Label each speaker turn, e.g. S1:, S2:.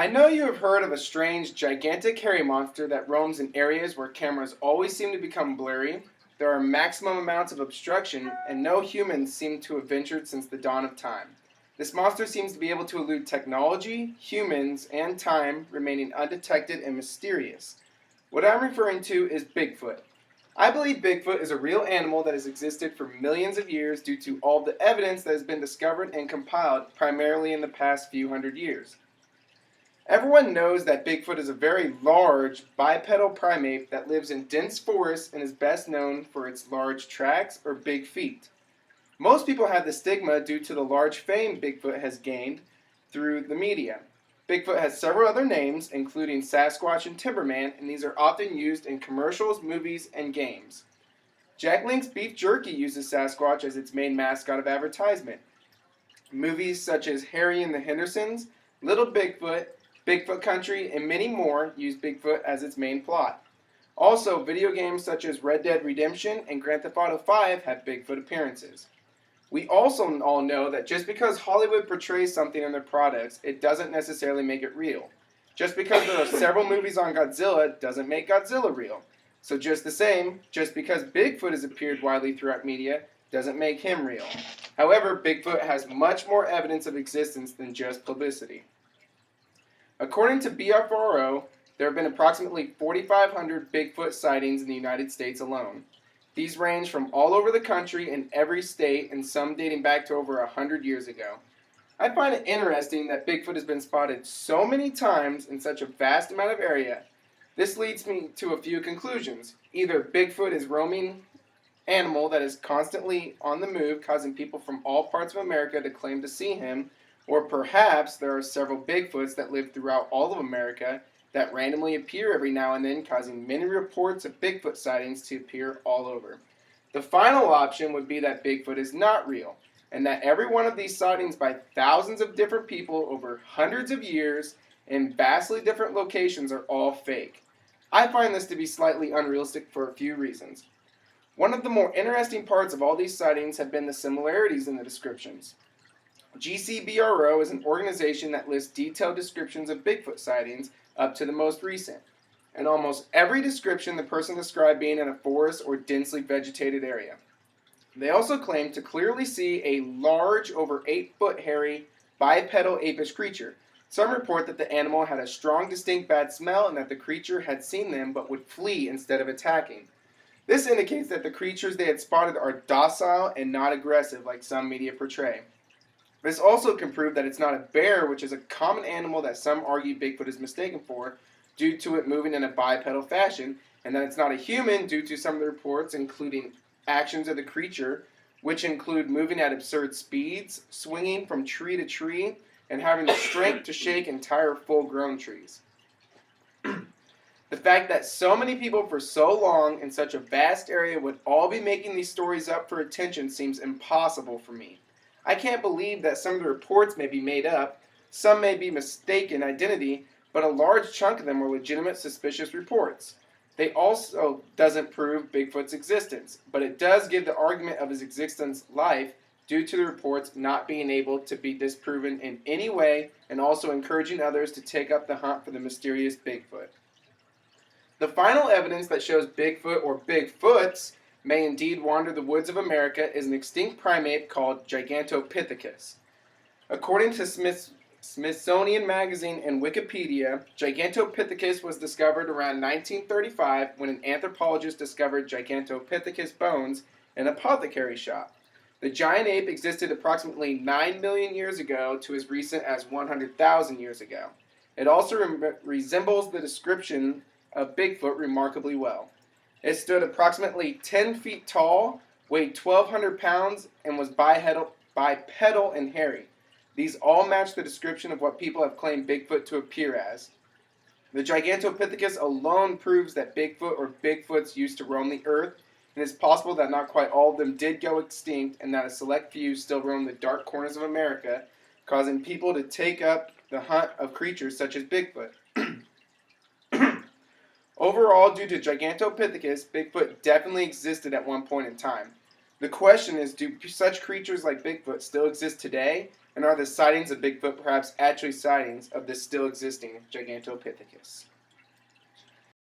S1: I know you have heard of a strange, gigantic hairy monster that roams in areas where cameras always seem to become blurry. There are maximum amounts of obstruction, and no humans seem to have ventured since the dawn of time. This monster seems to be able to elude technology, humans, and time, remaining undetected and mysterious. What I'm referring to is Bigfoot. I believe Bigfoot is a real animal that has existed for millions of years due to all the evidence that has been discovered and compiled primarily in the past few hundred years. Everyone knows that Bigfoot is a very large bipedal primate that lives in dense forests and is best known for its large tracks or big feet. Most people have the stigma due to the large fame Bigfoot has gained through the media. Bigfoot has several other names, including Sasquatch and Timberman, and these are often used in commercials, movies, and games. Jack Link's Beef Jerky uses Sasquatch as its main mascot of advertisement. Movies such as Harry and the Hendersons, Little Bigfoot, Bigfoot Country, and many more use Bigfoot as its main plot. Also, video games such as Red Dead Redemption and Grand Theft Auto 5 have Bigfoot appearances. We also all know that just because Hollywood portrays something in their products, it doesn't necessarily make it real. Just because there are several movies on Godzilla doesn't make Godzilla real. So just the same, just because Bigfoot has appeared widely throughout media doesn't make him real. However, Bigfoot has much more evidence of existence than just publicity. According to BFRO, there have been approximately 4,500 Bigfoot sightings in the United States alone. These range from all over the country in every state, and some dating back to over 100 years ago. I find it interesting that Bigfoot has been spotted so many times in such a vast amount of area. This leads me to a few conclusions. Either Bigfoot is a roaming animal that is constantly on the move, causing people from all parts of America to claim to see him, or perhaps there are several Bigfoots that live throughout all of America that randomly appear every now and then, causing many reports of Bigfoot sightings to appear all over. The final option would be that Bigfoot is not real, and that every one of these sightings by thousands of different people over hundreds of years in vastly different locations are all fake. I find this to be slightly unrealistic for a few reasons. One of the more interesting parts of all these sightings have been the similarities in the descriptions. GCBRO is an organization that lists detailed descriptions of Bigfoot sightings up to the most recent. In almost every description, the person described being in a forest or densely vegetated area. They also claim to clearly see a large, over 8-foot hairy, bipedal apish creature. Some report that the animal had a strong, distinct bad smell and that the creature had seen them but would flee instead of attacking. This indicates that the creatures they had spotted are docile and not aggressive like some media portray. This also can prove that it's not a bear, which is a common animal that some argue Bigfoot is mistaken for due to it moving in a bipedal fashion, and that it's not a human due to some of the reports, including actions of the creature, which include moving at absurd speeds, swinging from tree to tree, and having the strength to shake entire full-grown trees. The fact that so many people for so long in such a vast area would all be making these stories up for attention seems impossible for me. I can't believe that some of the reports may be made up, some may be mistaken identity, but a large chunk of them were legitimate suspicious reports. They also doesn't prove Bigfoot's existence, but it does give the argument of his existence life due to the reports not being able to be disproven in any way, and also encouraging others to take up the hunt for the mysterious Bigfoot. The final evidence that shows Bigfoot or Bigfoots may indeed wander the woods of America is an extinct primate called Gigantopithecus. According to Smithsonian Magazine and Wikipedia, Gigantopithecus was discovered around 1935 when an anthropologist discovered Gigantopithecus bones in an apothecary shop. The giant ape existed approximately 9 million years ago to as recent as 100,000 years ago. It also resembles the description of Bigfoot remarkably well. It stood approximately 10 feet tall, weighed 1,200 pounds, and was bipedal and hairy. These all match the description of what people have claimed Bigfoot to appear as. The Gigantopithecus alone proves that Bigfoot or Bigfoots used to roam the earth, and it's possible that not quite all of them did go extinct and that a select few still roam the dark corners of America, causing people to take up the hunt of creatures such as Bigfoot. Overall, due to Gigantopithecus, Bigfoot definitely existed at one point in time. The question is, do such creatures like Bigfoot still exist today? And are the sightings of Bigfoot perhaps actually sightings of this still existing Gigantopithecus?